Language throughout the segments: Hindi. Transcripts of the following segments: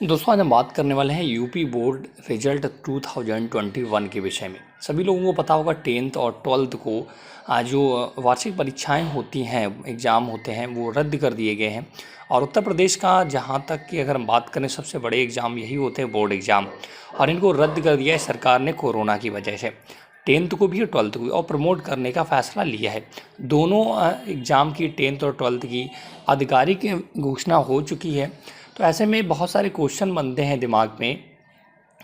दोस्तों आज हम बात करने वाले हैं यूपी बोर्ड रिजल्ट 2021 के विषय में। सभी लोगों को पता होगा 10th और 12th को जो वार्षिक परीक्षाएं होती हैं, एग्ज़ाम होते हैं, वो रद्द कर दिए गए हैं। और उत्तर प्रदेश का जहां तक कि अगर हम बात करें सबसे बड़े एग्ज़ाम यही होते हैं, बोर्ड एग्ज़ाम, और इनको रद्द कर दिया है सरकार ने कोरोना की वजह से। 10th को भी और 12th को भी और प्रमोट करने का फ़ैसला लिया है। दोनों एग्ज़ाम की 10th और 12th की आधिकारिक घोषणा हो चुकी है। तो ऐसे में बहुत सारे क्वेश्चन बनते हैं दिमाग में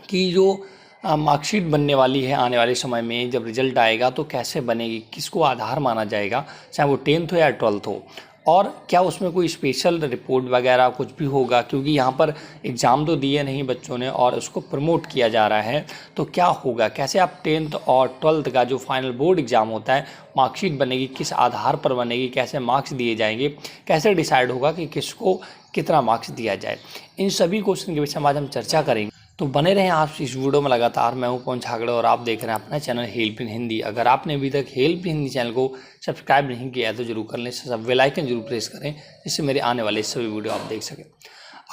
कि जो मार्कशीट बनने वाली है आने वाले समय में, जब रिज़ल्ट आएगा तो कैसे बनेगी, किसको आधार माना जाएगा, चाहे वो 10th हो या 12th हो, और क्या उसमें कोई स्पेशल रिपोर्ट वगैरह कुछ भी होगा, क्योंकि यहाँ पर एग्ज़ाम तो दिए नहीं बच्चों ने और उसको प्रमोट किया जा रहा है। तो क्या होगा, कैसे आप 10th और 12th का जो फाइनल बोर्ड एग्ज़ाम होता है, मार्कशीट बनेगी, किस आधार पर बनेगी, कैसे मार्क्स दिए जाएंगे, कैसे डिसाइड होगा कि किसको कितना मार्क्स दिया जाए, इन सभी क्वेश्चन के विषय में आज हम चर्चा करेंगे। तो बने रहें आप इस वीडियो में लगातार। मैं हूं पवन छागड़े और आप देख रहे हैं अपना चैनल हेल्प इन हिंदी। अगर आपने अभी तक हेल्प इन हिंदी चैनल को सब्सक्राइब नहीं किया है तो जरूर कर लें, सब बेल आइकन जरूर प्रेस करें जिससे मेरे आने वाले सभी वीडियो आप देख सकें।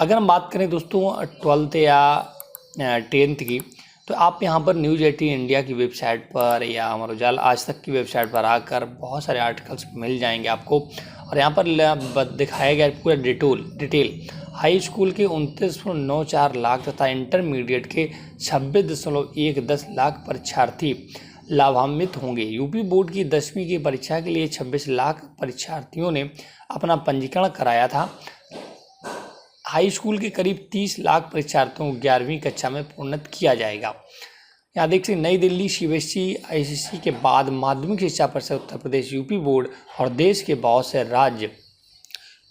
अगर हम बात करें दोस्तों 12th या 10th की, तो आप यहाँ पर न्यूज़ 18 इंडिया की वेबसाइट पर या अमर उजाला आज तक की वेबसाइट पर आकर बहुत सारे आर्टिकल्स मिल जाएंगे आपको। और यहाँ पर दिखाया गया पूरा डिटेल हाई स्कूल के 29.94 लाख तथा इंटरमीडिएट के 26.10 लाख परीक्षार्थी लाभान्वित होंगे। यूपी बोर्ड की 10वीं की परीक्षा के लिए 26 लाख परीक्षार्थियों ने अपना पंजीकरण कराया था। हाई स्कूल के करीब 30 लाख परीक्षार्थियों को 11वीं कक्षा में प्रोन्नत किया जाएगा। यहाँ देख सकते नई दिल्ली सीबीएसई आईसीएसई के बाद माध्यमिक शिक्षा परिषद उत्तर प्रदेश, यूपी बोर्ड और देश के बहुत से राज्य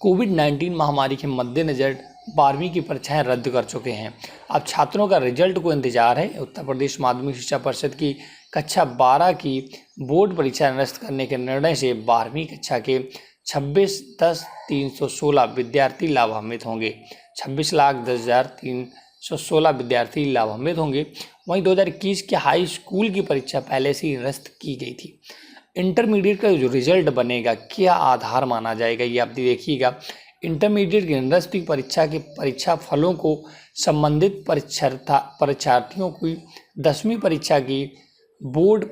कोविड-19 महामारी के मद्देनज़र 12वीं की परीक्षाएं रद्द कर चुके हैं। अब छात्रों का रिजल्ट को इंतजार है। उत्तर प्रदेश माध्यमिक शिक्षा परिषद की कक्षा 12 की बोर्ड परीक्षा निरस्त करने के निर्णय से 12वीं कक्षा के 26,10,316 विद्यार्थी लाभान्वित होंगे। 26,10,316 विद्यार्थी लाभान्वित होंगे। वहीं 2021 के हाई स्कूल की परीक्षा पहले से ही निरस्त की गई थी। इंटरमीडिएट का जो रिजल्ट बनेगा, क्या आधार माना जाएगा, ये आप देखिएगा। इंटरमीडिएट की निरस्त परीक्षा के परीक्षा फलों को संबंधित परीक्षार्थियों की 10वीं परीक्षा की बोर्ड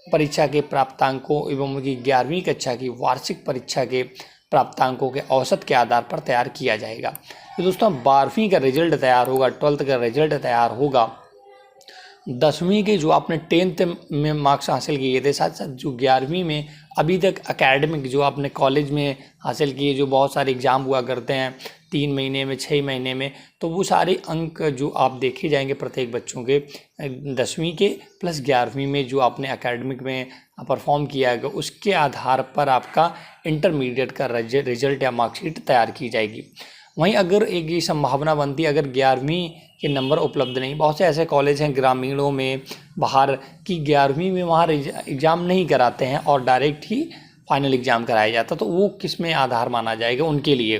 परीक्षा के प्राप्तांकों एवं उनकी 11वीं कक्षा की वार्षिक परीक्षा के प्राप्तांकों के औसत के आधार पर तैयार किया जाएगा। तो दोस्तों 12वीं का रिजल्ट तैयार होगा, 12th का रिजल्ट तैयार होगा, 10वीं के जो आपने 10th में मार्क्स हासिल किए थे, साथ साथ जो 11वीं में अभी तक एकेडमिक जो आपने कॉलेज में हासिल किए, जो बहुत सारे एग्ज़ाम हुआ करते हैं 3 महीने में, 6 महीने में, तो वो सारे अंक जो आप देखे जाएंगे प्रत्येक बच्चों के 10वीं के प्लस 11वीं में जो आपने एकेडमिक में परफॉर्म किया है, उसके आधार पर आपका इंटरमीडिएट का रिजल्ट या मार्कशीट तैयार की जाएगी। वहीं अगर एक ये संभावना बनती है, अगर 11वीं के नंबर उपलब्ध नहीं, बहुत से ऐसे कॉलेज हैं ग्रामीणों में बाहर कि 11वीं में वहाँ एग्ज़ाम नहीं कराते हैं और डायरेक्ट ही फाइनल एग्ज़ाम कराया जाता, तो वो किस में आधार माना जाएगा उनके लिए।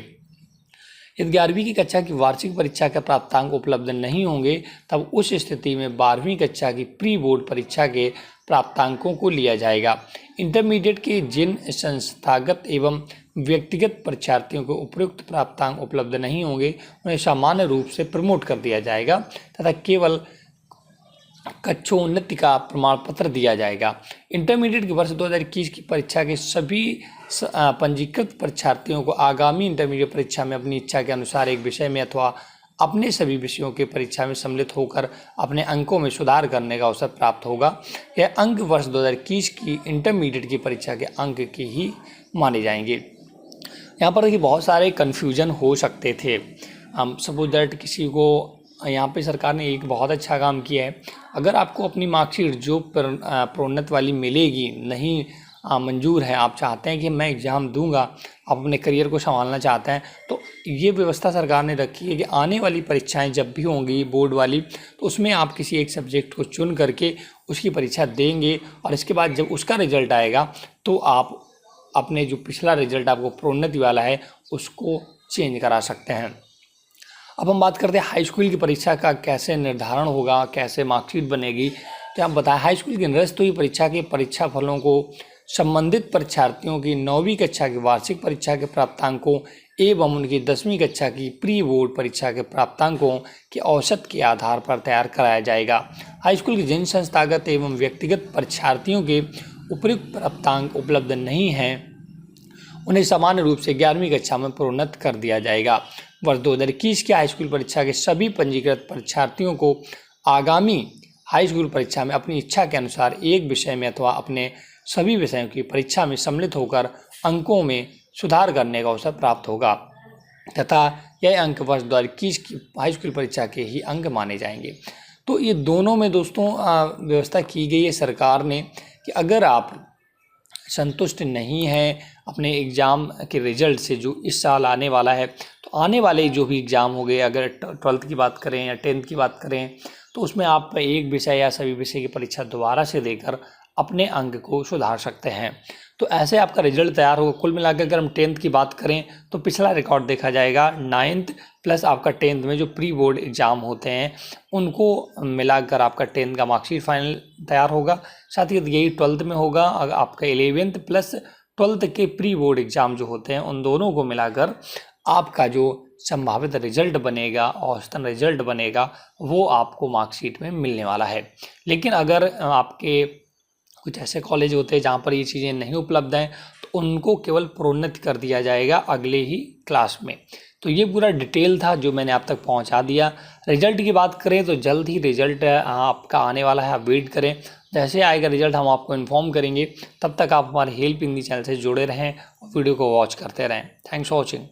यदि 11वीं की कक्षा की वार्षिक परीक्षा के प्राप्तांक उपलब्ध नहीं होंगे, तब उस स्थिति में 12वीं कक्षा की प्री बोर्ड परीक्षा के प्राप्तांकों को लिया जाएगा। इंटरमीडिएट के जिन संस्थागत एवं व्यक्तिगत परीक्षार्थियों को उपयुक्त प्राप्तांक उपलब्ध नहीं होंगे, उन्हें सामान्य रूप से प्रमोट कर दिया जाएगा तथा केवल कक्षोन्नति का प्रमाण पत्र दिया जाएगा। इंटरमीडिएट के वर्ष 2021 की परीक्षा के सभी पंजीकृत परीक्षार्थियों को आगामी इंटरमीडिएट परीक्षा में अपनी इच्छा के अनुसार एक विषय में अथवा अपने सभी विषयों के परीक्षा में सम्मिलित होकर अपने अंकों में सुधार करने का अवसर प्राप्त होगा। यह अंक वर्ष 2021 की इंटरमीडिएट की परीक्षा के अंक के ही माने जाएंगे। यहाँ पर देखिए बहुत सारे कन्फ्यूजन हो सकते थे। हम सपोज दैट किसी को, यहाँ पे सरकार ने एक बहुत अच्छा काम किया है। अगर आपको अपनी मार्कशीट जो प्रोन्नत वाली मिलेगी नहीं मंजूर है, आप चाहते हैं कि मैं एग्ज़ाम दूंगा, आप अपने करियर को संभालना चाहते हैं, तो ये व्यवस्था सरकार ने रखी है कि आने वाली परीक्षाएं जब भी होंगी बोर्ड वाली, तो उसमें आप किसी एक सब्जेक्ट को चुन करके उसकी परीक्षा देंगे और इसके बाद जब उसका रिजल्ट आएगा तो आप अपने जो पिछला रिजल्ट आपको प्रोन्नति वाला है उसको चेंज करा सकते हैं। अब हम बात करते हैं हाई स्कूल की परीक्षा का कैसे निर्धारण होगा, कैसे मार्कशीट बनेगी। तो आप बताएं, हाई स्कूल की निरस्त हुई परीक्षा के परीक्षा फलों को संबंधित परीक्षार्थियों की 9वीं कक्षा की वार्षिक परीक्षा के प्राप्तांकों एवं उनकी 10वीं कक्षा की प्री बोर्ड परीक्षा के प्राप्तांकों के औसत के आधार पर तैयार कराया जाएगा। हाईस्कूल के जिन संस्थागत एवं व्यक्तिगत परीक्षार्थियों के उपयुक्त प्राप्तांक उपलब्ध नहीं हैं, उन्हें सामान्य रूप से 11वीं कक्षा में प्रोन्नत कर दिया जाएगा। वर्ष 2021 की हाईस्कूल परीक्षा के सभी पंजीकृत परीक्षार्थियों को आगामी हाईस्कूल परीक्षा में अपनी इच्छा के अनुसार एक विषय में अथवा अपने सभी विषयों की परीक्षा में सम्मिलित होकर अंकों में सुधार करने का अवसर प्राप्त होगा तथा यह अंक वर्ष 2021 की हाईस्कूल परीक्षा के ही अंक माने जाएंगे। तो ये दोनों में दोस्तों व्यवस्था की गई है सरकार ने कि अगर आप संतुष्ट नहीं हैं अपने एग्ज़ाम के रिजल्ट से जो इस साल आने वाला है, तो आने वाले जो भी एग्ज़ाम हो गए, अगर 12th की बात करें या 10th की बात करें, तो उसमें आप एक विषय या सभी विषय की परीक्षा दोबारा से देकर अपने अंक को सुधार सकते हैं। तो ऐसे आपका रिजल्ट तैयार होगा। कुल मिलाकर अगर हम 10th की बात करें तो पिछला रिकॉर्ड देखा जाएगा, 9th प्लस आपका 10th में जो प्री बोर्ड एग्ज़ाम होते हैं उनको मिलाकर आपका 10th का मार्कशीट फाइनल तैयार होगा। साथ ही यही 12th में होगा, अगर आपका 11th प्लस 12th के प्री बोर्ड एग्ज़ाम जो होते हैं उन दोनों को मिलाकर आपका जो संभावित रिजल्ट बनेगा, औसतन रिजल्ट बनेगा, वो आपको मार्कशीट में मिलने वाला है। लेकिन अगर आपके कुछ ऐसे कॉलेज होते हैं जहाँ पर ये चीज़ें नहीं उपलब्ध हैं तो उनको केवल प्रोन्नत कर दिया जाएगा अगले ही क्लास में। तो ये पूरा डिटेल था जो मैंने आप तक पहुँचा दिया। रिजल्ट की बात करें तो जल्द ही रिजल्ट आपका आने वाला है, आप वेट करें। जैसे आएगा रिजल्ट हम आपको इन्फॉर्म करेंगे। तब तक आप हमारे हेल्प हिंदी चैनल से जुड़े रहें और वीडियो को वॉच करते रहें। Thanks for watching.